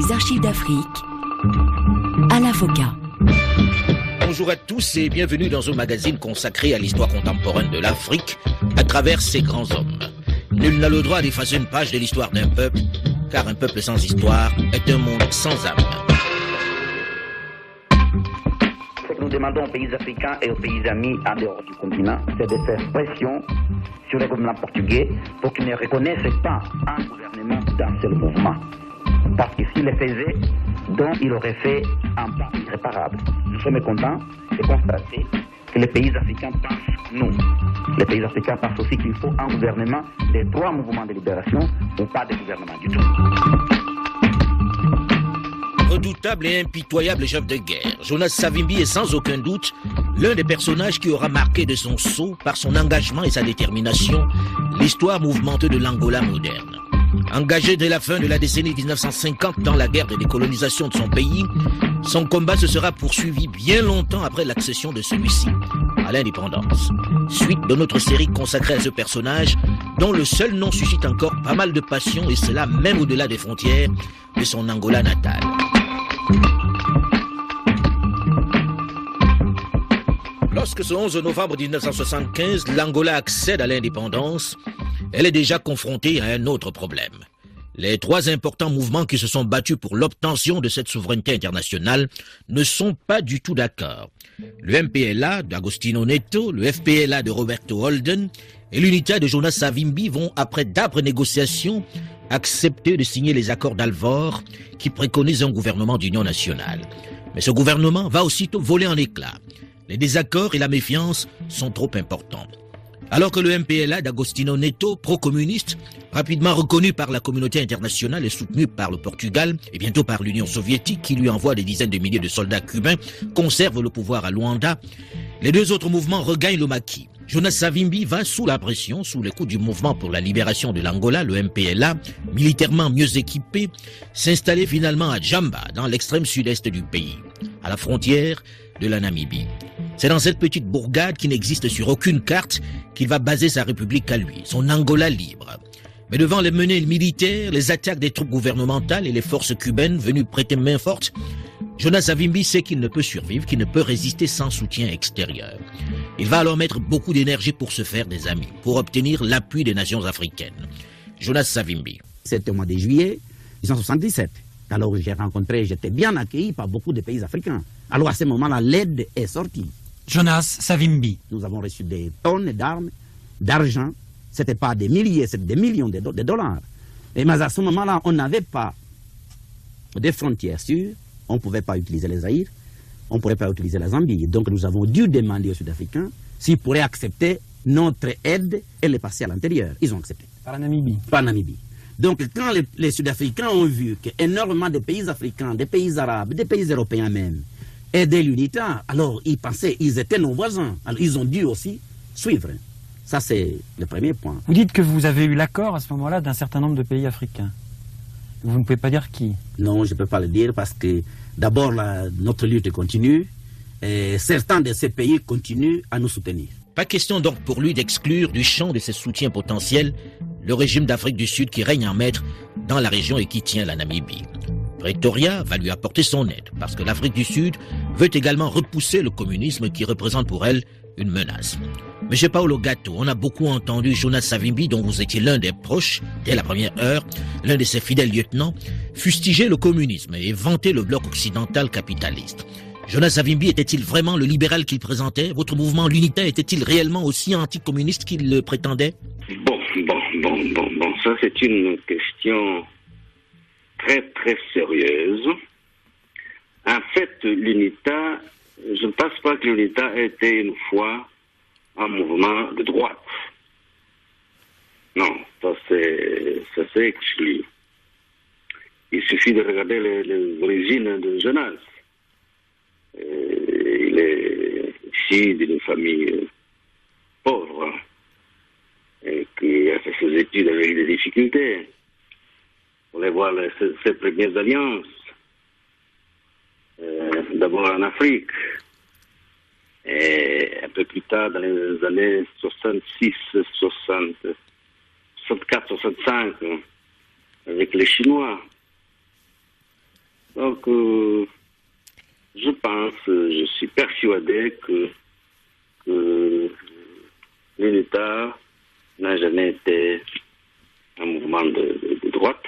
Les archives d'Afrique, Alain Foka. Bonjour à tous et bienvenue dans un magazine consacré à l'histoire contemporaine de l'Afrique à travers ses grands hommes. Nul n'a le droit d'effacer une page de l'histoire d'un peuple, car un peuple sans histoire est un monde sans âme. Ce que nous demandons aux pays africains et aux pays amis en dehors du continent, c'est de faire pression sur les gouvernements portugais pour qu'ils ne reconnaissent pas un gouvernement d'un seul mouvement. Parce que s'il le faisait, donc il aurait fait un pas irréparable. Nous sommes contents de constater que les pays africains pensent nous. Les pays africains pensent aussi qu'il faut un gouvernement des trois mouvements de libération ou pas de gouvernement du tout. Redoutable et impitoyable chef de guerre, Jonas Savimbi est sans aucun doute l'un des personnages qui aura marqué de son sceau, par son engagement et sa détermination, l'histoire mouvementée de l'Angola moderne. Engagé dès la fin de la décennie 1950 dans la guerre de décolonisation de son pays, son combat se sera poursuivi bien longtemps après l'accession de celui-ci à l'indépendance. Suite de notre série consacrée à ce personnage, dont le seul nom suscite encore pas mal de passion, et cela même au-delà des frontières de son Angola natale. Lorsque ce 11 novembre 1975, l'Angola accède à l'indépendance, elle est déjà confrontée à un autre problème. Les trois importants mouvements qui se sont battus pour l'obtention de cette souveraineté internationale ne sont pas du tout d'accord. Le MPLA d'Agostinho Neto, le FPLA de Roberto Holden et l'UNITA de Jonas Savimbi vont, après d'âpres négociations, accepter de signer les accords d'Alvor qui préconisent un gouvernement d'union nationale. Mais ce gouvernement va aussitôt voler en éclats. Les désaccords et la méfiance sont trop importants. Alors que le MPLA d'Agostinho Neto, pro-communiste, rapidement reconnu par la communauté internationale et soutenu par le Portugal et bientôt par l'Union soviétique qui lui envoie des dizaines de milliers de soldats cubains, conserve le pouvoir à Luanda, les deux autres mouvements regagnent le maquis. Jonas Savimbi va, sous la pression, sous les coups du mouvement pour la libération de l'Angola, le MPLA, militairement mieux équipé, s'installer finalement à Djamba, dans l'extrême sud-est du pays, à la frontière de la Namibie. C'est dans cette petite bourgade qui n'existe sur aucune carte qu'il va baser sa république à lui, son Angola libre. Mais devant les menées militaires, les attaques des troupes gouvernementales et les forces cubaines venues prêter main forte, Jonas Savimbi sait qu'il ne peut survivre, qu'il ne peut résister sans soutien extérieur. Il va alors mettre beaucoup d'énergie pour se faire des amis, pour obtenir l'appui des nations africaines. Jonas Savimbi. C'était au mois de juillet 1977. Alors j'étais bien accueilli par beaucoup de pays africains. Alors à ce moment-là, l'aide est sortie. Jonas Savimbi. Nous avons reçu des tonnes d'armes, d'argent. Ce n'était pas des milliers, c'était des millions de dollars. Mais à ce moment-là, on n'avait pas de frontières sûres. On ne pouvait pas utiliser les Zaïre. On ne pourrait pas utiliser la Zambie. Donc nous avons dû demander aux Sud-Africains s'ils pourraient accepter notre aide et les passer à l'intérieur. Ils ont accepté. Par la Namibie. Par la Namibie. Donc quand les Sud-Africains ont vu qu'énormément de pays africains, des pays arabes, des pays européens même, aider l'UNITA, alors ils pensaient, ils étaient nos voisins. Alors ils ont dû aussi suivre. Ça, c'est le premier point. Vous dites que vous avez eu l'accord à ce moment-là d'un certain nombre de pays africains. Vous ne pouvez pas dire qui? Non, je ne peux pas le dire parce que d'abord, notre lutte continue et certains de ces pays continuent à nous soutenir. Pas question donc pour lui d'exclure du champ de ses soutiens potentiels le régime d'Afrique du Sud qui règne en maître dans la région et qui tient la Namibie. Pretoria va lui apporter son aide, parce que l'Afrique du Sud veut également repousser le communisme qui représente pour elle une menace. Monsieur Paolo Gatto, on a beaucoup entendu Jonas Savimbi, dont vous étiez l'un des proches, dès la première heure, l'un de ses fidèles lieutenants, fustiger le communisme et vanter le bloc occidental capitaliste. Jonas Savimbi était-il vraiment le libéral qu'il présentait? Votre mouvement, l'UNITA, était-il réellement aussi anticommuniste qu'il le prétendait? Bon, ça c'est une question très très sérieuse. En fait, l'UNITA, je ne pense pas que l'UNITA ait été une fois un mouvement de droite. Non, ça c'est exclu. Il suffit de regarder les origines de Jonas. Il est issu d'une famille pauvre et qui a fait ses études avec des difficultés. On va voir ses premières alliances. D'abord en Afrique, et un peu plus tard, dans les années 66, 64, 65, avec les Chinois. Donc, je suis persuadé que l'UNITA n'a jamais été un mouvement de droite.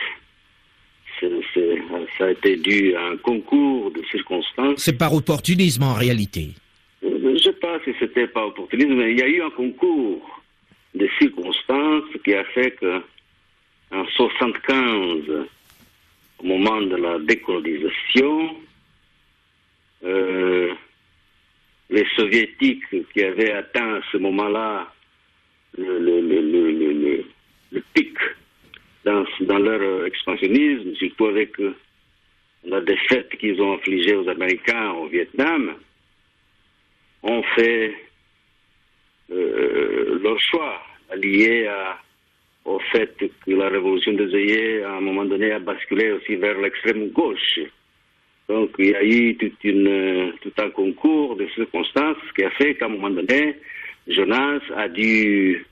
Ça a été dû à un concours de circonstances. C'est par opportunisme en réalité. Je ne sais pas si c'était par opportunisme, mais il y a eu un concours de circonstances qui a fait qu'en 1975, au moment de la décolonisation, les soviétiques qui avaient atteint à ce moment-là le pic dans leur expansionnisme, surtout avec la défaite qu'ils ont infligée aux Américains au Vietnam, ont fait leur choix, lié au fait que la révolution des œillets, à un moment donné, a basculé aussi vers l'extrême gauche. Donc il y a eu tout un concours de circonstances qui a fait qu'à un moment donné, Jonas a dû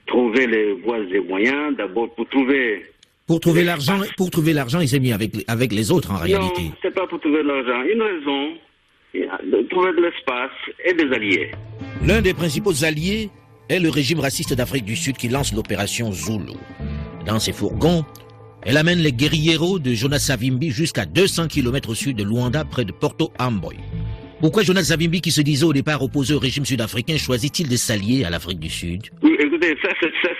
trouver les voies et moyens, d'abord pour trouver l'argent, il s'est mis avec les autres en réalité. Non, c'est pas pour trouver l'argent. Une raison, de trouver de l'espace et des alliés. L'un des principaux alliés est le régime raciste d'Afrique du Sud qui lance l'opération Zulu. Dans ses fourgons, elle amène les guérilleros de Jonas Savimbi jusqu'à 200 km au sud de Luanda, près de Porto Amboy. Pourquoi Jonas Savimbi, qui se disait au départ opposé au régime sud-africain, choisit-il de s'allier à l'Afrique du Sud? Oui, écoutez, ça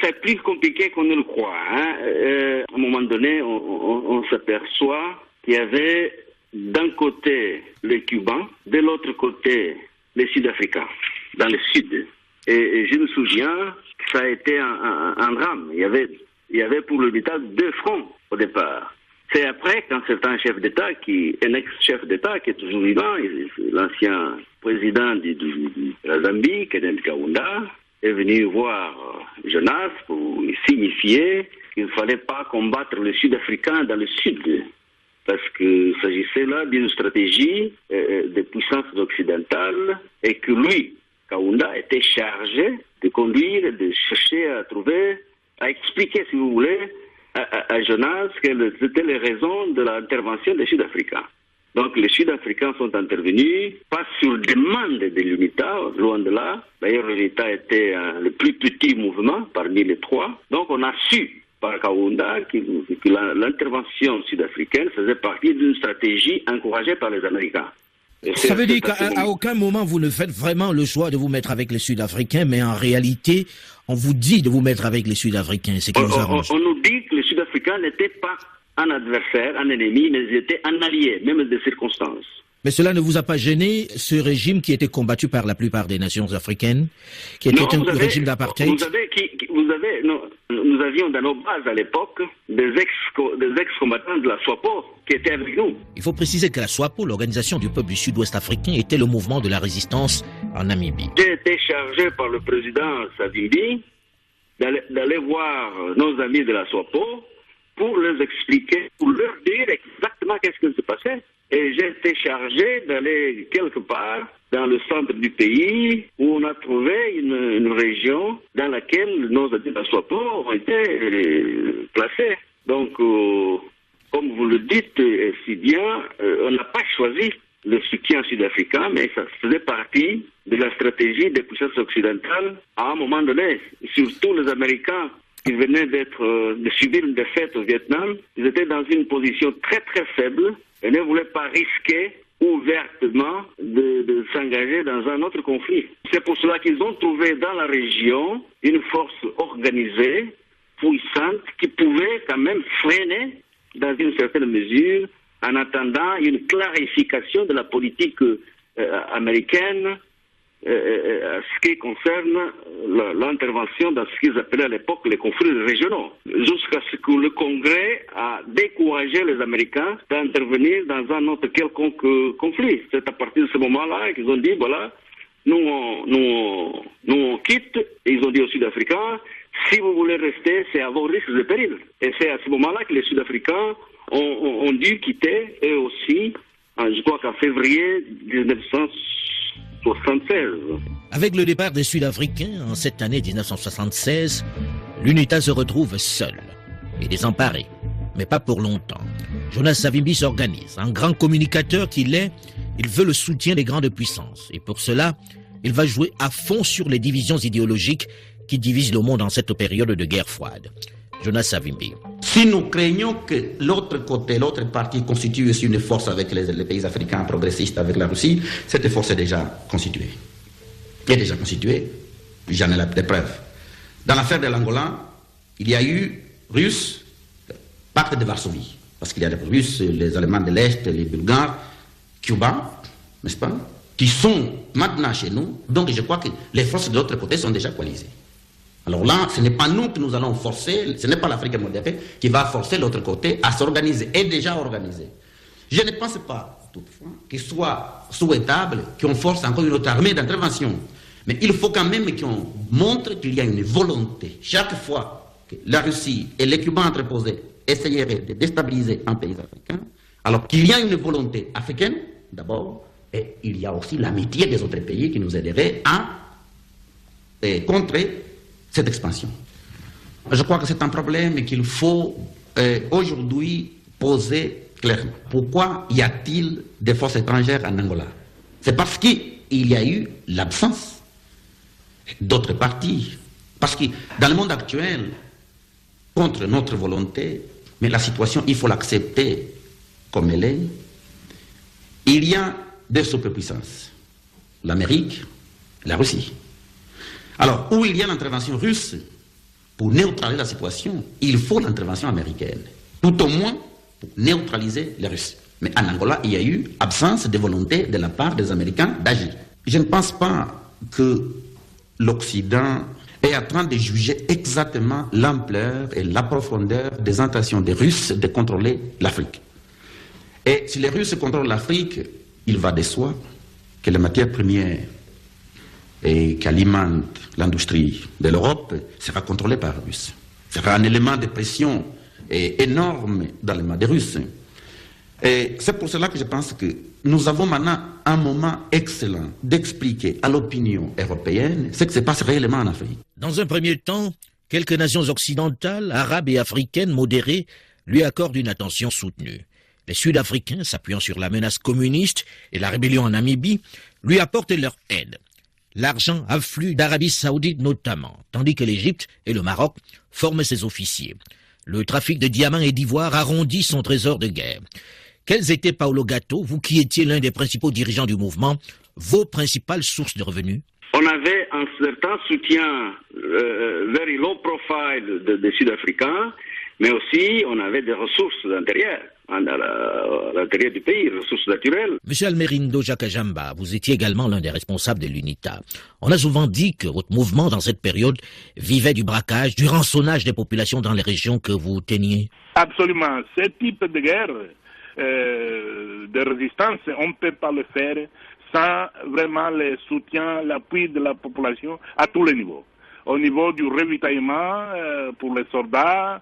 c'est plus compliqué qu'on ne le croit. À un moment donné, on s'aperçoit qu'il y avait d'un côté les Cubains, de l'autre côté les Sud-Africains, dans le Sud. Et je me souviens que ça a été un drame. Il y avait pour l'UNITA 2 fronts au départ. C'est après qu'un certain chef d'État, un ex-chef d'État qui est toujours vivant, l'ancien président de la Zambie, Kenneth Kaunda, est venu voir Jonas pour lui signifier qu'il ne fallait pas combattre les Sud-Africains dans le Sud, parce qu'il s'agissait là d'une stratégie des puissances occidentales et que lui, Kaunda, était chargé de conduire et de chercher à expliquer, si vous voulez, à Jonas quelles étaient les raisons de l'intervention des Sud-Africains. Donc les Sud-Africains sont intervenus, pas sur demande de l'UNITA, loin de là. D'ailleurs, l'UNITA était le plus petit mouvement parmi les 3. Donc on a su par Kaunda que l'intervention sud-africaine faisait partie d'une stratégie encouragée par les Américains. Ça veut dire qu'à aucun moment vous ne faites vraiment le choix de vous mettre avec les Sud-Africains, mais en réalité, on vous dit de vous mettre avec les Sud-Africains, c'est qui vous arrange. On nous dit que les Sud-Africains n'étaient pas un adversaire, un ennemi, mais ils étaient un allié, même des circonstances. Mais cela ne vous a pas gêné, ce régime qui était combattu par la plupart des nations africaines, qui était un régime d'apartheid? Nous avions dans nos bases à l'époque des ex-combattants de la SWAPO qui étaient avec nous. Il faut préciser que la SWAPO, l'organisation du peuple du sud-ouest africain, était le mouvement de la résistance en Namibie. J'ai été chargé par le président Savimbi d'aller voir nos amis de la SWAPO pour les expliquer, pour leur dire exactement qu'est-ce qui se passait. Et j'ai été chargé d'aller quelque part dans le centre du pays où on a trouvé une région dans laquelle nos amis de la SWAPO ont été placés. Donc, comme vous le dites si bien, on n'a pas choisi le soutien sud-africain, mais ça faisait partie de la stratégie des puissances occidentales à un moment donné. Surtout les Américains qui venaient de subir une défaite au Vietnam, ils étaient dans une position très très faible et ne voulaient pas risquer ouvertement de s'engager dans un autre conflit. C'est pour cela qu'ils ont trouvé dans la région une force organisée, puissante, qui pouvait quand même freiner dans une certaine mesure en attendant une clarification de la politique américaine à ce qui concerne l'intervention dans ce qu'ils appelaient à l'époque les conflits régionaux, jusqu'à ce que le Congrès a découragé les Américains d'intervenir dans un autre quelconque conflit. C'est à partir de ce moment-là qu'ils ont dit, voilà, nous on quitte, et ils ont dit aux Sud-Africains, si vous voulez rester, c'est à vos risques et périls. Et c'est à ce moment-là que les Sud-Africains ont dû quitter, eux aussi, je crois qu'en février 1976. Avec le départ des Sud-Africains en cette année 1976, l'UNITA se retrouve seule et désemparée, mais pas pour longtemps. Jonas Savimbi s'organise. En grand communicateur qu'il est, il veut le soutien des grandes puissances. Et pour cela, il va jouer à fond sur les divisions idéologiques qui divisent le monde en cette période de guerre froide. Jonas Savimbi. Si nous craignons que l'autre côté, l'autre partie constitue aussi une force avec les pays africains progressistes, avec la Russie, cette force est déjà constituée. Elle est déjà constituée, j'en ai des preuves. Dans l'affaire de l'Angola, il y a eu Russes, pacte de Varsovie, parce qu'il y a des Russes, les Allemands de l'Est, les Bulgares, Cuba, n'est-ce pas, qui sont maintenant chez nous. Donc je crois que les forces de l'autre côté sont déjà coalisées. Alors là, ce n'est pas nous que nous allons forcer, ce n'est pas l'Afrique moderne qui va forcer l'autre côté à s'organiser, est déjà organisé. Je ne pense pas, toutefois, qu'il soit souhaitable qu'on force encore une autre armée d'intervention. Mais il faut quand même qu'on montre qu'il y a une volonté. Chaque fois que la Russie et les Cubains interposés essayeraient de déstabiliser un pays africain, alors qu'il y a une volonté africaine, d'abord, et il y a aussi l'amitié des autres pays qui nous aideraient à contrer cette expansion. Je crois que c'est un problème qu'il faut aujourd'hui poser clairement. Pourquoi y a-t-il des forces étrangères en Angola? C'est parce qu'il y a eu l'absence d'autres partis. Parce que dans le monde actuel, contre notre volonté, mais la situation, il faut l'accepter comme elle est, il y a deux superpuissances, l'Amérique, la Russie. Alors, où il y a l'intervention russe, pour neutraliser la situation, il faut l'intervention américaine, tout au moins pour neutraliser les Russes. Mais en Angola, il y a eu absence de volonté de la part des Américains d'agir. Je ne pense pas que l'Occident est en train de juger exactement l'ampleur et la profondeur des intentions des Russes de contrôler l'Afrique. Et si les Russes contrôlent l'Afrique, il va de soi que les matières premières et qui alimente l'industrie de l'Europe sera contrôlée par les Russes. Ce sera un élément de pression énorme dans les mains des Russes. Et c'est pour cela que je pense que nous avons maintenant un moment excellent d'expliquer à l'opinion européenne ce qui se passe réellement en Afrique. Dans un premier temps, quelques nations occidentales, arabes et africaines modérées lui accordent une attention soutenue. Les Sud-Africains, s'appuyant sur la menace communiste et la rébellion en Namibie, lui apportent leur aide. L'argent afflue d'Arabie Saoudite notamment, tandis que l'Égypte et le Maroc forment ses officiers. Le trafic de diamants et d'ivoire arrondit son trésor de guerre. Quels étaient, Paolo Gatto, vous qui étiez l'un des principaux dirigeants du mouvement, vos principales sources de revenus? On avait un certain soutien very low profile des Sud-Africains, mais aussi on avait des ressources intérieures. À l'intérieur du pays, ressources naturelles. Monsieur Almerindo Jakajamba, vous étiez également l'un des responsables de l'UNITA. On a souvent dit que votre mouvement, dans cette période, vivait du braquage, du rançonnage des populations dans les régions que vous teniez. Absolument. Ce type de guerre, de résistance, on ne peut pas le faire sans vraiment le soutien, l'appui de la population à tous les niveaux. Au niveau du ravitaillement pour les soldats,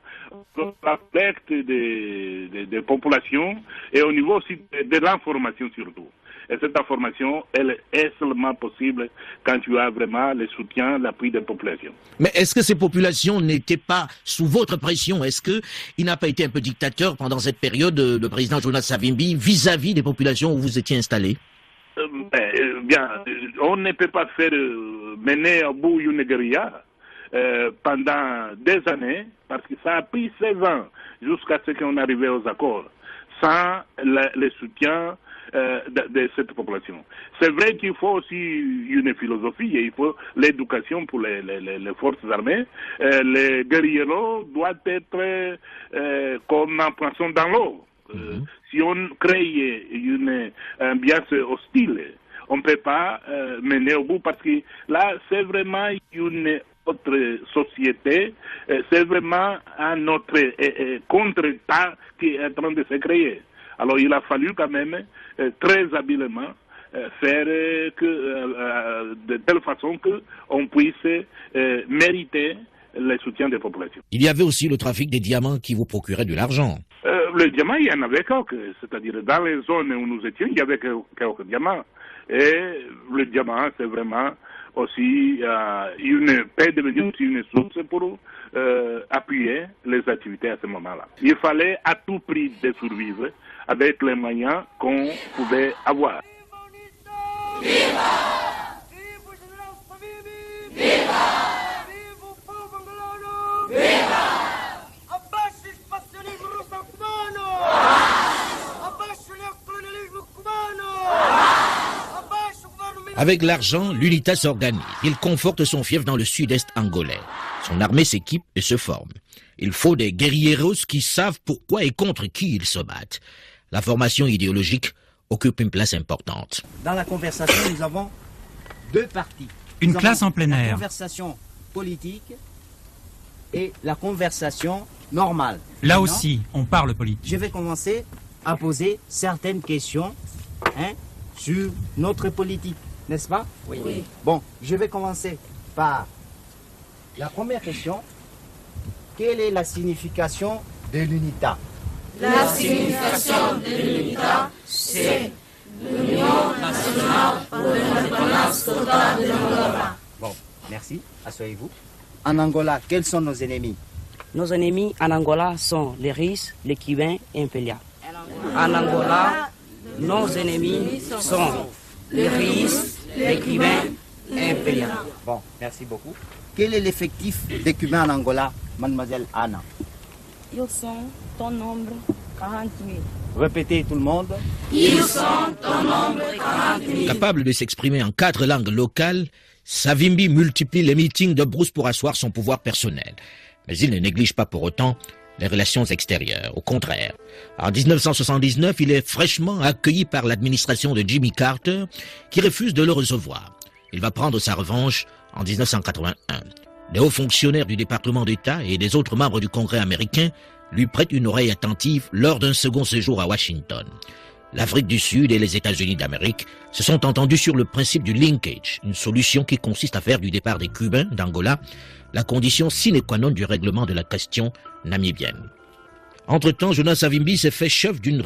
la collecte des populations et au niveau aussi de l'information surtout. Et cette information, elle est seulement possible quand tu as vraiment le soutien, l'appui des populations. Mais est-ce que ces populations n'étaient pas sous votre pression? Est-ce qu'il n'a pas été un peu dictateur pendant cette période, le président Jonas Savimbi, vis-à-vis des populations où vous étiez installés? Bien, on ne peut pas faire mener à bout une guérilla pendant des années, parce que ça a pris 16 ans jusqu'à ce qu'on arrive aux accords, sans le soutien de cette population. C'est vrai qu'il faut aussi une philosophie et il faut l'éducation pour les forces armées. Les guérilleros doivent être comme un poisson dans l'eau. Si on crée une ambiance hostile, on ne peut pas mener au bout parce que là, c'est vraiment une autre société, c'est vraiment un autre contre-État qui est en train de se créer. Alors il a fallu quand même très habilement faire de telle façon qu'on puisse mériter le soutien des populations. Il y avait aussi le trafic des diamants qui vous procurait de l'argent. Le diamant, il y en avait quelques, c'est-à-dire dans les zones où nous étions, il y avait quelques diamants. Et le diamant, c'est vraiment aussi peut devenir aussi une source pour appuyer les activités à ce moment-là. Il fallait à tout prix de survivre avec les moyens qu'on pouvait avoir. Avec l'argent, l'UNITA s'organise. Il conforte son fief dans le sud-est angolais. Son armée s'équipe et se forme. Il faut des guerrilleros qui savent pourquoi et contre qui ils se battent. La formation idéologique occupe une place importante. Dans la conversation, nous avons deux parties. Une classe en plein air. La conversation politique et la conversation normale. Là maintenant, aussi, on parle politique. je vais commencer à poser certaines questions sur notre politique, n'est-ce pas? Oui. Bon, je vais commencer par la première question. Quelle est la signification de l'UNITA? La signification de l'UNITA, c'est l'Union nationale pour l'indépendance totale de l'Angola. Bon, merci. Asseyez-vous. En Angola, quels sont nos ennemis? Nos ennemis en Angola sont les Russes, les Cubains et Impélia. En Angola, nos ennemis sont les Russes, les Cubains et Impélia. Bon, merci beaucoup. Quel est l'effectif des Cubains en Angola, mademoiselle Anna? Ils sont en nombre 40 000. Répétez tout le monde. Ils sont en nombre 40 000. Capable de s'exprimer en 4 langues locales, Savimbi multiplie les meetings de brousse pour asseoir son pouvoir personnel. Mais il ne néglige pas pour autant les relations extérieures. Au contraire, en 1979, il est fraîchement accueilli par l'administration de Jimmy Carter, qui refuse de le recevoir. Il va prendre sa revanche en 1981. Des hauts fonctionnaires du département d'État et des autres membres du Congrès américain lui prêtent une oreille attentive lors d'un second séjour à Washington. L'Afrique du Sud et les États-Unis d'Amérique se sont entendus sur le principe du linkage, une solution qui consiste à faire du départ des Cubains d'Angola la condition sine qua non du règlement de la question namibienne. Entre-temps, Jonas Savimbi s'est fait chef d'une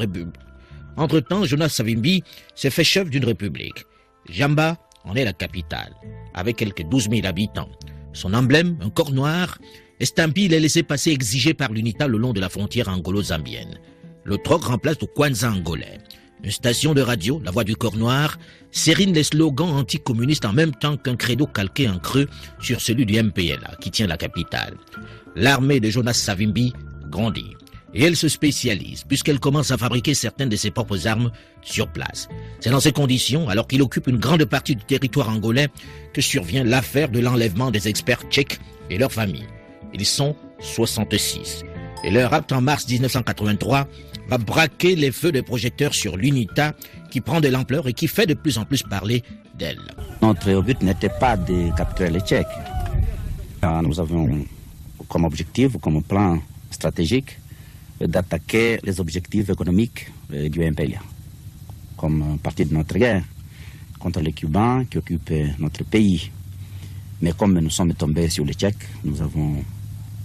république. Jamba en est la capitale, avec quelques 12 000 habitants. Son emblème, un corps noir, estampille les laissez-passer exigés par l'UNITA le long de la frontière angolo-zambienne. Le troc remplace le Kwanza angolais. Une station de radio, la voix du corps noir, sérine les slogans anticommunistes en même temps qu'un credo calqué en creux sur celui du MPLA, qui tient la capitale. L'armée de Jonas Savimbi grandit. Et elle se spécialise, puisqu'elle commence à fabriquer certaines de ses propres armes sur place. C'est dans ces conditions, alors qu'il occupe une grande partie du territoire angolais, que survient l'affaire de l'enlèvement des experts tchèques et leurs familles. Ils sont 66. Et leur acte en mars 1983 va braquer les feux des projecteurs sur l'UNITA, qui prend de l'ampleur et qui fait de plus en plus parler d'elle. Notre but n'était pas de capturer les Tchèques. Nous avions comme objectif, comme plan stratégique, d'attaquer les objectifs économiques du MPLA, comme partie de notre guerre contre les Cubains qui occupent notre pays. Mais comme nous sommes tombés sur les Tchèques, nous avons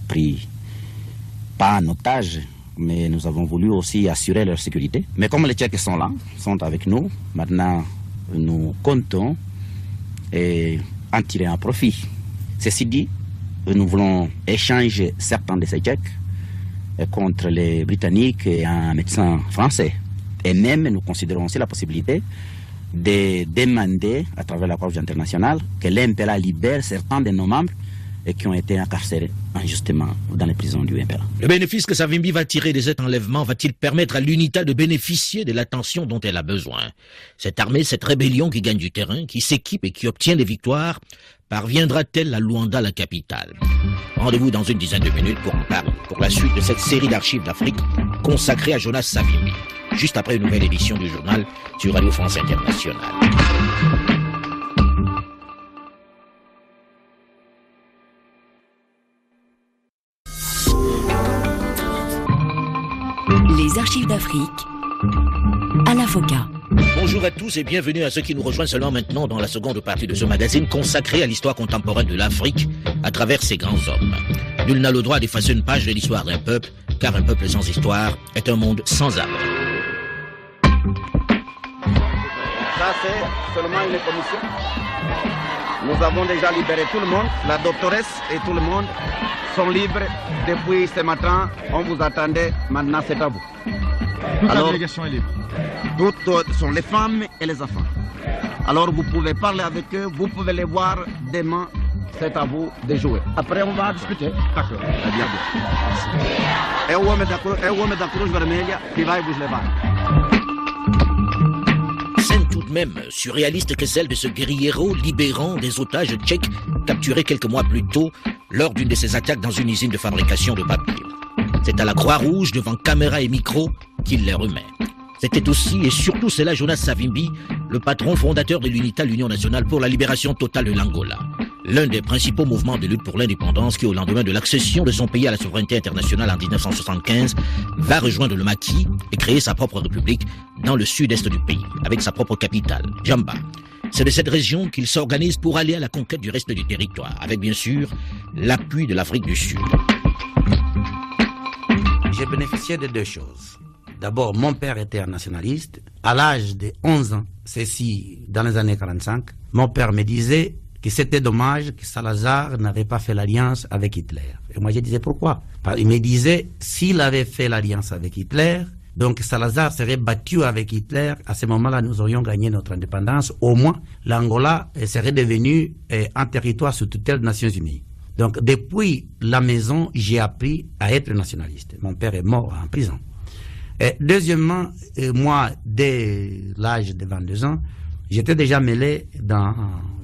pris, pas en otage, mais nous avons voulu aussi assurer leur sécurité. Mais comme les Tchèques sont là, sont avec nous, maintenant nous comptons en tirer un profit. Ceci dit, nous voulons échanger certains de ces Tchèques contre les Britanniques et un médecin français. Et même, nous considérons aussi la possibilité de demander, à travers la Cour internationale, que l'MPLA libère certains de nos membres et qui ont été incarcérés injustement dans les prisons du MPLA. Le bénéfice que Savimbi va tirer de cet enlèvement va-t-il permettre à l'UNITA de bénéficier de l'attention dont elle a besoin? Cette armée, cette rébellion qui gagne du terrain, qui s'équipe et qui obtient des victoires, parviendra-t-elle à Luanda, la capitale? Rendez-vous dans une dizaine de minutes pour en parler, pour la suite de cette série d'archives d'Afrique consacrée à Jonas Savimbi, juste après une nouvelle édition du journal sur Radio France Internationale. Les archives d'Afrique à l'avocat. Bonjour à tous et bienvenue à ceux qui nous rejoignent seulement maintenant dans la seconde partie de ce magazine consacré à l'histoire contemporaine de l'Afrique à travers ses grands hommes. Nul n'a le droit d'effacer une page de l'histoire d'un peuple, car un peuple sans histoire est un monde sans âme. Ça, c'est seulement une commission. Nous avons déjà libéré tout le monde. La doctoresse et tout le monde sont libres depuis ce matin. On vous attendait, maintenant c'est à vous. Toute la délégation est libre. Toutes sont les femmes et les enfants. Alors vous pouvez parler avec eux, vous pouvez les voir demain. C'est à vous de jouer. Après, on va discuter. D'accord. Bien. É o homem da Cruz Vermelha qui va vous levar. Scène tout de même surréaliste que celle de ce guerriero libérant des otages tchèques capturés quelques mois plus tôt lors d'une de ses attaques dans une usine de fabrication de papier. C'est à la Croix-Rouge, devant caméra et micro, qu'il les remet. C'était aussi et surtout cela Jonas Savimbi, le patron fondateur de l'UNITA, l'Union nationale pour la libération totale de l'Angola. L'un des principaux mouvements de lutte pour l'indépendance qui, au lendemain de l'accession de son pays à la souveraineté internationale en 1975, va rejoindre le maquis et créer sa propre république dans le sud-est du pays, avec sa propre capitale, Jamba. C'est de cette région qu'il s'organise pour aller à la conquête du reste du territoire, avec bien sûr l'appui de l'Afrique du Sud. J'ai bénéficié de deux choses. D'abord, mon père était un nationaliste. À l'âge de 11 ans, ceci dans les années 45, mon père me disait que c'était dommage que Salazar n'avait pas fait l'alliance avec Hitler. Et moi, je disais pourquoi? Il me disait, s'il avait fait l'alliance avec Hitler, donc Salazar serait battu avec Hitler. À ce moment-là, nous aurions gagné notre indépendance. Au moins, l'Angola serait devenu un territoire sous tutelle des Nations Unies. Donc, depuis la maison, j'ai appris à être nationaliste. Mon père est mort en prison. Et deuxièmement, moi, dès l'âge de 22 ans, j'étais déjà mêlé dans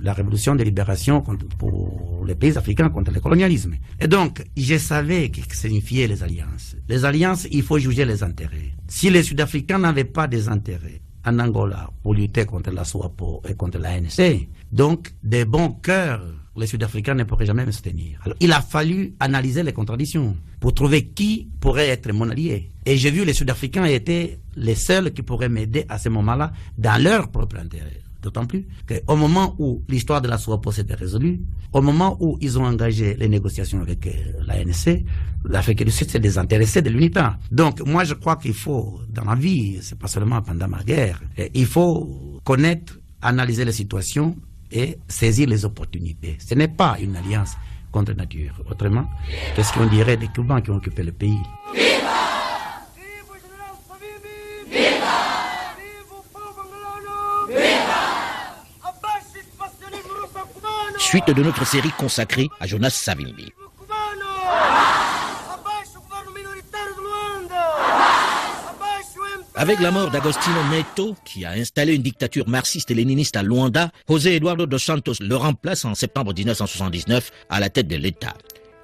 la révolution de libération pour les pays africains contre le colonialisme. Et donc, je savais ce que signifiaient les alliances. Les alliances, il faut juger les intérêts. Si les Sud-Africains n'avaient pas des intérêts en Angola pour lutter contre la SWAPO et contre la ANC, donc, des bons cœurs, les Sud-Africains ne pourraient jamais me soutenir. Alors, il a fallu analyser les contradictions pour trouver qui pourrait être mon allié. Et j'ai vu les Sud-Africains étaient les seuls qui pourraient m'aider à ce moment-là dans leur propre intérêt. D'autant plus qu'au moment où l'histoire de la SWAPO s'était résolue, au moment où ils ont engagé les négociations avec l'ANC, l'Afrique du Sud s'est désintéressée de l'UNITA. Donc, moi, je crois qu'il faut, dans la vie, c'est pas seulement pendant ma guerre, il faut connaître, analyser les situations et saisir les opportunités. Ce n'est pas une alliance contre nature. Autrement, qu'est-ce qu'on dirait des Cubains qui ont occupé le pays? Suite de notre série consacrée à Jonas Savimbi. Avec la mort d'Agostinho Neto, qui a installé une dictature marxiste-léniniste à Luanda, José Eduardo dos Santos le remplace en septembre 1979 à la tête de l'État.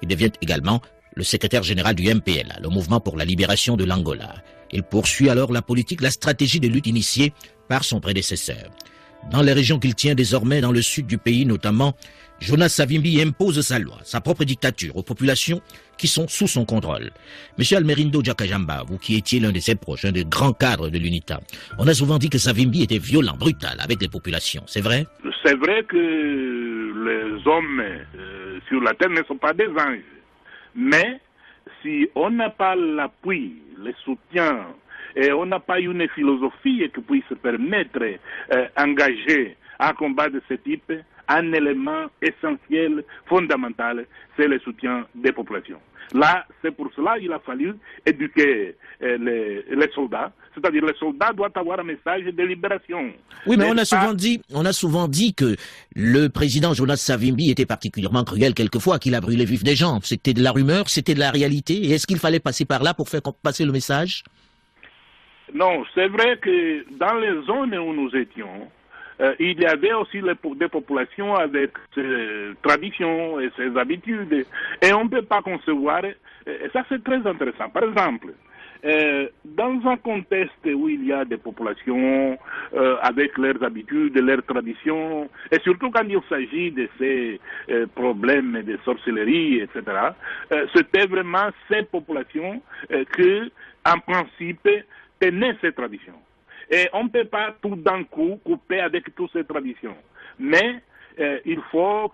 Il devient également le secrétaire général du MPLA, le mouvement pour la libération de l'Angola. Il poursuit alors la stratégie de lutte initiée par son prédécesseur. Dans les régions qu'il tient désormais dans le sud du pays notamment, Jonas Savimbi impose sa loi, sa propre dictature aux populations qui sont sous son contrôle. Monsieur Almerindo Jakajamba, vous qui étiez l'un de ses proches, un des grands cadres de l'UNITA, on a souvent dit que Savimbi était violent, brutal avec les populations, c'est vrai? C'est vrai que les hommes sur la terre ne sont pas des anges. Mais si on n'a pas l'appui, le soutien, et on n'a pas une philosophie qui puisse se permettre d'engager un combat de ce type, un élément essentiel, fondamental, c'est le soutien des populations. Là, c'est pour cela qu'il a fallu éduquer les soldats. C'est-à-dire les soldats doivent avoir un message de libération. Oui, mais on a souvent dit que le président Jonas Savimbi était particulièrement cruel quelquefois, qu'il a brûlé vif des gens. C'était de la rumeur, c'était de la réalité. Et est-ce qu'il fallait passer par là pour faire passer le message? Non, c'est vrai que dans les zones où nous étions, il y avait aussi des populations avec ses traditions et ses habitudes. Et on ne peut pas concevoir, et ça c'est très intéressant. Par exemple, dans un contexte où il y a des populations avec leurs habitudes, leurs traditions, et surtout quand il s'agit de ces problèmes de sorcellerie, etc., c'était vraiment ces populations que, en principe, tenaient ces traditions. Et on ne peut pas tout d'un coup couper avec toutes ces traditions. Mais il faut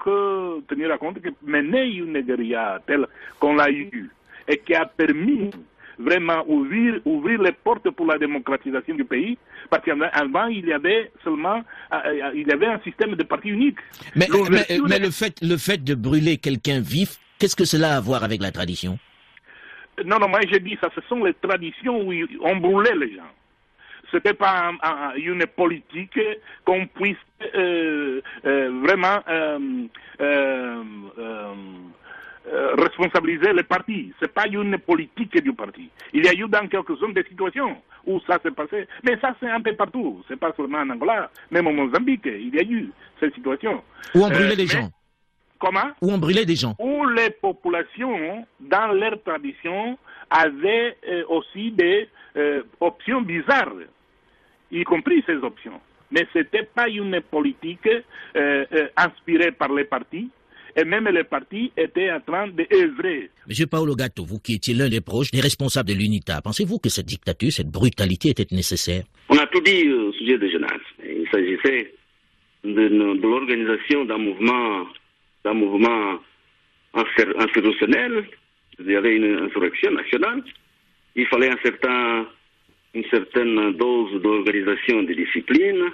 tenir compte que mener une guérilla telle qu'on l'a eue et qui a permis vraiment ouvrir les portes pour la démocratisation du pays, parce qu'avant, il y avait un système de parti unique. Mais le fait de brûler quelqu'un vif, qu'est-ce que cela a à voir avec la tradition? Non, moi j'ai dit ça, ce sont les traditions où on brûlait les gens. C'était pas une politique qu'on puisse vraiment responsabiliser les partis. C'est pas une politique du parti. Il y a eu dans quelques-unes des situations où ça s'est passé, mais ça c'est un peu partout. C'est pas seulement en Angola, même au Mozambique, il y a eu cette situation. Où on brûlait des gens. Comment? Où on brûlait des gens. Où les populations, dans leur tradition, avaient aussi des options bizarres, y compris ces options. Mais ce n'était pas une politique inspirée par les partis, et même les partis étaient en train d'œuvrer. Monsieur Paolo Gatto, vous qui étiez l'un des proches des responsables de l'UNITA, pensez-vous que cette dictature, cette brutalité était nécessaire? On a tout dit au sujet de Jonas. Il s'agissait de l'organisation d'un mouvement insurrectionnel. Il y avait une insurrection nationale. Il fallait une certaine dose d'organisation, de discipline,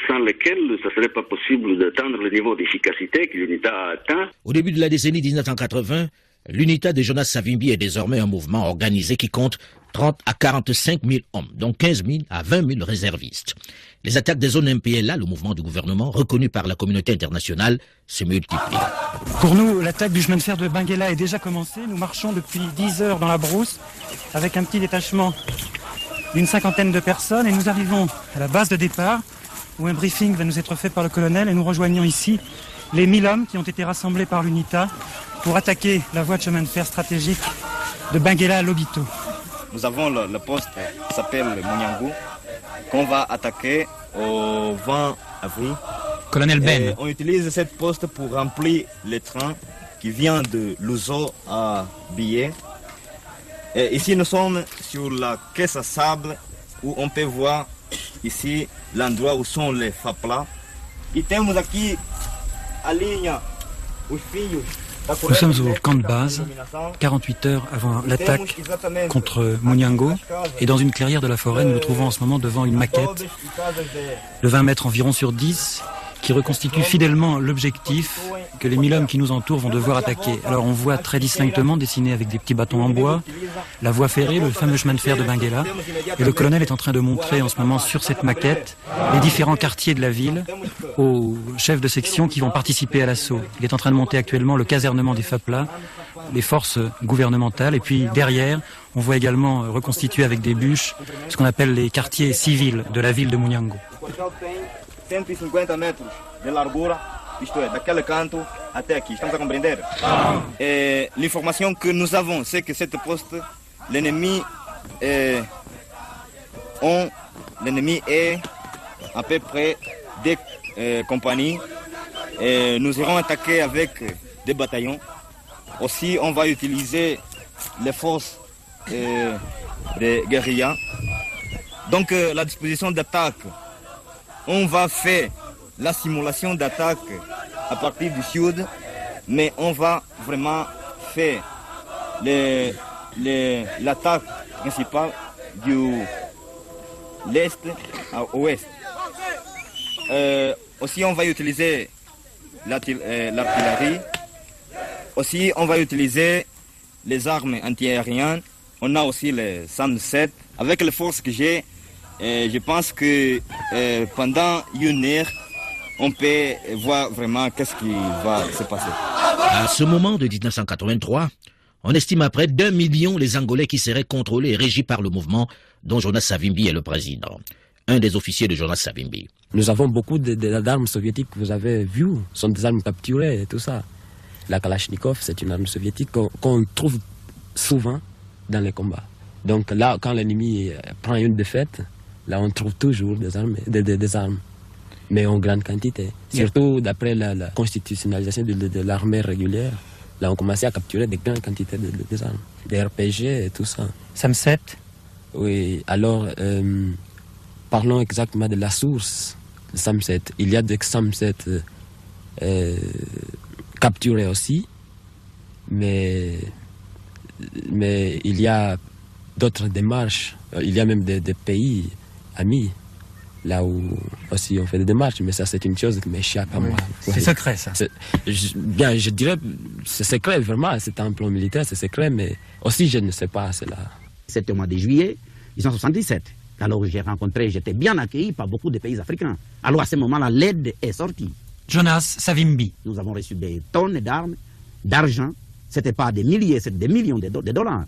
sans lesquelles ça ne serait pas possible d'atteindre le niveau d'efficacité que l'UNITA a atteint. Au début de la décennie 1980, l'UNITA de Jonas Savimbi est désormais un mouvement organisé qui compte 30 à 45 000 hommes, dont 15 000 à 20 000 réservistes. Les attaques des zones MPLA, le mouvement du gouvernement, reconnu par la communauté internationale, se multiplient. Pour nous, l'attaque du chemin de fer de Benguela est déjà commencée. Nous marchons depuis 10 heures dans la brousse avec un petit détachement d'une 50aine de personnes et nous arrivons à la base de départ où un briefing va nous être fait par le colonel et nous rejoignons ici les 1000 hommes qui ont été rassemblés par l'UNITA pour attaquer la voie de chemin de fer stratégique de Benguela à Lobito. Nous avons le poste qui s'appelle Munyangu, qu'on va attaquer au 20 avril. Colonel Ben. Et on utilise cette poste pour remplir les trains qui viennent de Luso à Billet. Et ici, nous sommes sur la caisse à sable où on peut voir ici l'endroit où sont les FAPLA. E temos aqui a linha, os fios. Nous sommes au camp de base, 48 heures avant l'attaque contre Munyango, et dans une clairière de la forêt, nous nous trouvons en ce moment devant une maquette de 20 mètres environ sur 10, qui reconstitue fidèlement l'objectif que les 1000 hommes qui nous entourent vont devoir attaquer. Alors on voit très distinctement, dessiné avec des petits bâtons en bois, la voie ferrée, le fameux chemin de fer de Benguela, et le colonel est en train de montrer en ce moment sur cette maquette les différents quartiers de la ville aux chefs de section qui vont participer à l'assaut. Il est en train de monter actuellement le casernement des FAPLA, les forces gouvernementales, et puis derrière, on voit également reconstituer avec des bûches ce qu'on appelle les quartiers civils de la ville de Munyango. 150 metros de largura, isto é, daquele canto até aqui, estamos a compreender? L'information que nous avons, c'est que cette poste, l'ennemi est à peu près des compagnies. Et nous irons attaquer avec des bataillons. Aussi, on va utiliser les forces des guérillas. Donc, la disposition d'attaque, on va faire la simulation d'attaque à partir du sud, mais on va vraiment faire l'attaque principale de l'est à l'ouest. Aussi, on va utiliser l'artillerie. Aussi, on va utiliser les armes antiaériennes. On a aussi les SAM-7. Avec les forces que j'ai, je pense que pendant une heure, on peut voir vraiment qu'est-ce qui va se passer. À ce moment de 1983, on estime à près d'1 million les Angolais qui seraient contrôlés et régis par le mouvement dont Jonas Savimbi est le président. Un des officiers de Jonas Savimbi. Nous avons beaucoup d'armes soviétiques que vous avez vues, sont des armes capturées et tout ça. La Kalachnikov, c'est une arme soviétique qu'on trouve souvent dans les combats. Donc là, quand l'ennemi prend une défaite, là on trouve toujours des armes, mais en grande quantité. Surtout d'après la constitutionnalisation de l'armée régulière, là on commençait à capturer des grandes quantités d'armes, des RPG et tout ça. SAM-7 ? Oui, alors parlons exactement de la source de SAM-7. Il y a des SAM-7 capturés aussi, mais mais il y a d'autres démarches. Il y a même des pays amis, là où aussi on fait des démarches, mais ça c'est une chose qui m'échappe à moi. C'est secret ça. Je dirais, c'est secret vraiment, c'est un plan militaire, c'est secret, mais aussi je ne sais pas cela. C'était au mois de juillet 1977. Alors j'étais bien accueilli par beaucoup de pays africains. Alors à ce moment-là, l'aide est sortie. Jonas Savimbi. Nous avons reçu des tonnes d'armes, d'argent. Ce n'était pas des milliers, c'était des millions de dollars.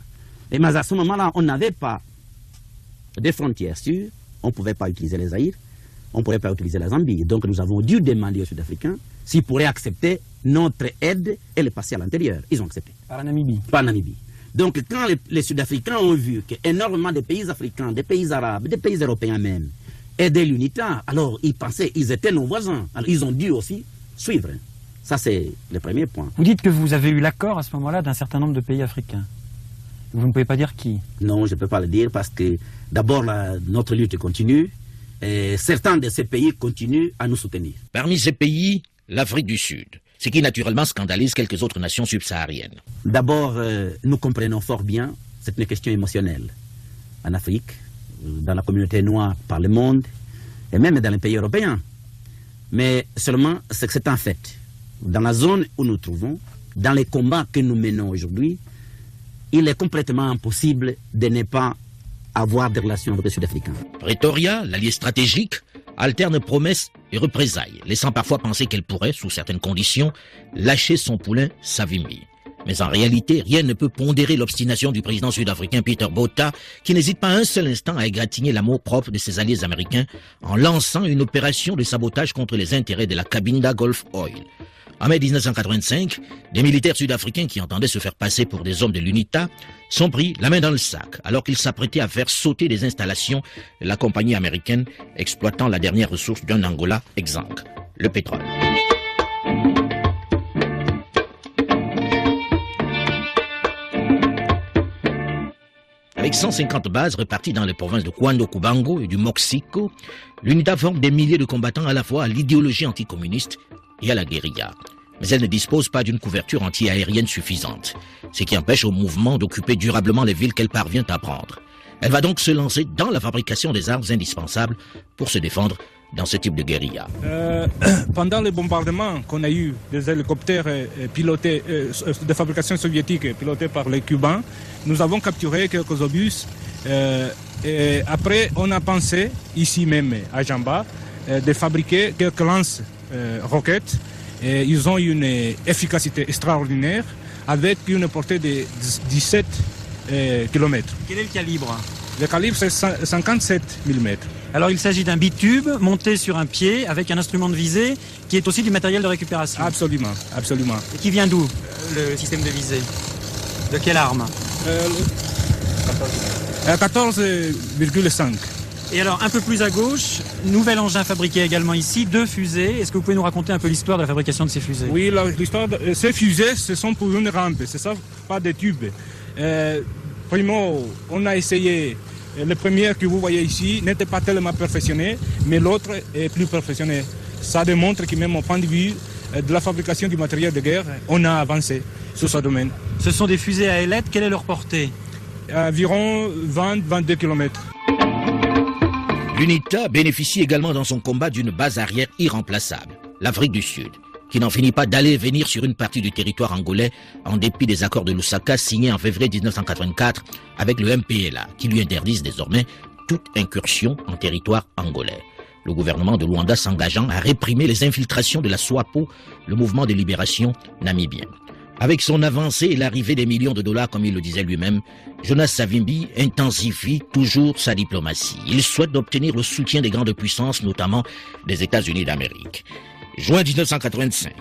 Mais à ce moment-là, on n'avait pas de frontières sûres. On ne pouvait pas utiliser les Zaïre, on ne pouvait pas utiliser la Zambie. Donc nous avons dû demander aux Sud-Africains s'ils pourraient accepter notre aide et le passer à l'intérieur. Ils ont accepté. Par la Namibie. Par la Namibie. Donc quand les Sud-Africains ont vu qu'énormément de pays africains, des pays arabes, des pays européens même, aidaient l'UNITA, alors ils pensaient, ils étaient nos voisins. Alors ils ont dû aussi suivre. Ça c'est le premier point. Vous dites que vous avez eu l'accord à ce moment-là d'un certain nombre de pays africains. Vous ne pouvez pas dire qui? Non, je ne peux pas le dire parce que d'abord notre lutte continue et certains de ces pays continuent à nous soutenir. Parmi ces pays, l'Afrique du Sud, ce qui naturellement scandalise quelques autres nations subsahariennes. D'abord, nous comprenons fort bien, c'est une question émotionnelle. En Afrique, dans la communauté noire par le monde et même dans les pays européens. Mais seulement, c'est que c'est un fait. Dans la zone où nous nous trouvons, dans les combats que nous menons aujourd'hui, il est complètement impossible de ne pas avoir des relations avec les Sud-Africains. Pretoria, l'allié stratégique, alterne promesses et représailles, laissant parfois penser qu'elle pourrait, sous certaines conditions, lâcher son poulain Savimbi. Mais en réalité, rien ne peut pondérer l'obstination du président sud-africain Peter Botha, qui n'hésite pas un seul instant à égratigner l'amour propre de ses alliés américains en lançant une opération de sabotage contre les intérêts de la Cabinda Gulf Oil. En mai 1985, des militaires sud-africains qui entendaient se faire passer pour des hommes de l'UNITA sont pris la main dans le sac alors qu'ils s'apprêtaient à faire sauter des installations de la compagnie américaine exploitant la dernière ressource d'un Angola exsangue, le pétrole. Avec 150 bases réparties dans les provinces de Cuando Cubango et du Moxico, l'UNITA forme des milliers de combattants à la fois à l'idéologie anticommuniste et à la guérilla. Mais elle ne dispose pas d'une couverture anti-aérienne suffisante, ce qui empêche au mouvement d'occuper durablement les villes qu'elle parvient à prendre. Elle va donc se lancer dans la fabrication des armes indispensables pour se défendre dans ce type de guérilla. Pendant les bombardements qu'on a eu des hélicoptères pilotés, de fabrication soviétique pilotés par les Cubains, nous avons capturé quelques obus. Et après, on a pensé, ici même à Jamba, de fabriquer quelques lance-roquettes. Ils ont une efficacité extraordinaire avec une portée de 17 km. Quel est le calibre? Le calibre, c'est 57 mm. Alors il s'agit d'un bitube monté sur un pied avec un instrument de visée qui est aussi du matériel de récupération. Absolument, absolument. Et qui vient d'où, le système de visée? De quelle arme? 14,5. Et alors un peu plus à gauche, nouvel engin fabriqué également ici, 2 fusées. Est-ce que vous pouvez nous raconter un peu l'histoire de la fabrication de ces fusées? Oui, l'histoire de ces fusées, ce sont pour une rampe, c'est ça, pas des tubes. Primo, on a essayé. Le premier que vous voyez ici n'était pas tellement perfectionné, mais l'autre est plus perfectionné. Ça démontre que même au point de vue de la fabrication du matériel de guerre, on a avancé sur ce domaine. Ce sont des fusées à ailettes, quelle est leur portée? Environ 20-22 km. L'UNITA bénéficie également dans son combat d'une base arrière irremplaçable, l'Afrique du Sud, qui n'en finit pas d'aller et venir sur une partie du territoire angolais en dépit des accords de Lusaka signés en février 1984 avec le MPLA, qui lui interdisent désormais toute incursion en territoire angolais. Le gouvernement de Luanda s'engageant à réprimer les infiltrations de la SWAPO, le mouvement de libération namibien. Avec son avancée et l'arrivée des millions de dollars, comme il le disait lui-même, Jonas Savimbi intensifie toujours sa diplomatie. Il souhaite obtenir le soutien des grandes puissances, notamment des États-Unis d'Amérique. Juin 1985,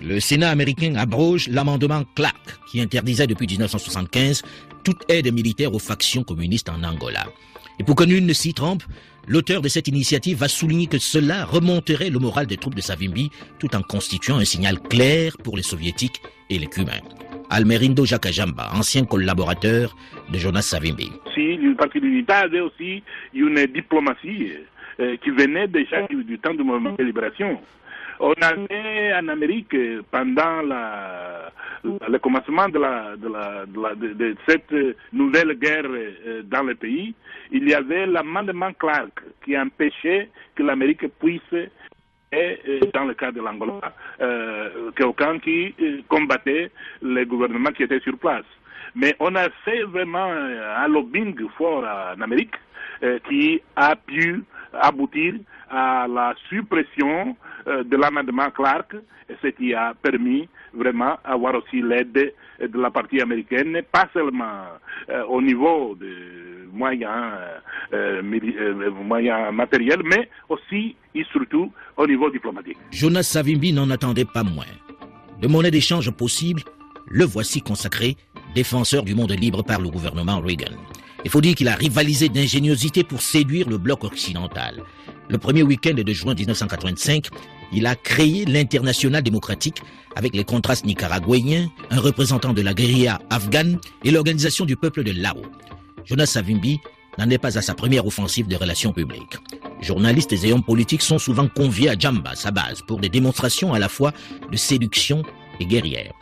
le Sénat américain abroge l'amendement Clark, qui interdisait depuis 1975 toute aide militaire aux factions communistes en Angola. Et pour que nul ne s'y trompe, l'auteur de cette initiative va souligner que cela remonterait le moral des troupes de Savimbi tout en constituant un signal clair pour les soviétiques et les Cubains. Almerindo Jakajamba, ancien collaborateur de Jonas Savimbi. Si, parce que l'UNITA avait aussi une diplomatie qui venait déjà du temps du mouvement de libération. On allait en Amérique pendant le commencement de cette nouvelle guerre dans le pays. Il y avait l'amendement Clark qui empêchait que l'Amérique puisse, dans le cas de l'Angola, quelqu'un qui combattait les gouvernements qui étaient sur place. Mais on a fait vraiment un lobbying fort en Amérique qui a pu aboutir à la suppression de l'amendement Clark, ce qui a permis vraiment d'avoir aussi l'aide de la partie américaine, pas seulement au niveau des moyens matériels, mais aussi et surtout au niveau diplomatique. Jonas Savimbi n'en attendait pas moins. De monnaie d'échange possible, le voici consacré, défenseur du monde libre par le gouvernement Reagan. Il faut dire qu'il a rivalisé d'ingéniosité pour séduire le bloc occidental. Le premier week-end de juin 1985, il a créé l'Internationale démocratique avec les contrastes nicaraguayens, un représentant de la guérilla afghane et l'Organisation du peuple de Lao. Jonas Savimbi n'en est pas à sa première offensive de relations publiques. Journalistes et hommes politiques sont souvent conviés à Djamba, sa base, pour des démonstrations à la fois de séduction et guerrière.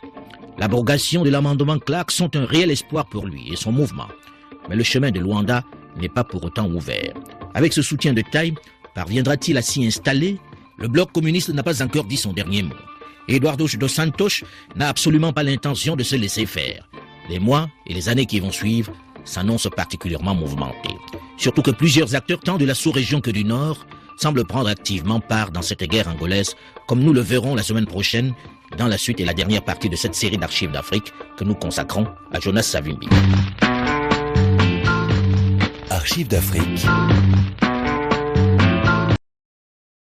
L'abrogation de l'amendement Clark sont un réel espoir pour lui et son mouvement. Mais le chemin de Luanda n'est pas pour autant ouvert. Avec ce soutien de taille, parviendra-t-il à s'y installer? Le bloc communiste n'a pas encore dit son dernier mot. Eduardo dos Santos n'a absolument pas l'intention de se laisser faire. Les mois et les années qui vont suivre s'annoncent particulièrement mouvementés. Surtout que plusieurs acteurs, tant de la sous-région que du Nord, semblent prendre activement part dans cette guerre angolaise, comme nous le verrons la semaine prochaine, dans la suite et la dernière partie de cette série d'archives d'Afrique que nous consacrons à Jonas Savimbi. Archives d'Afrique.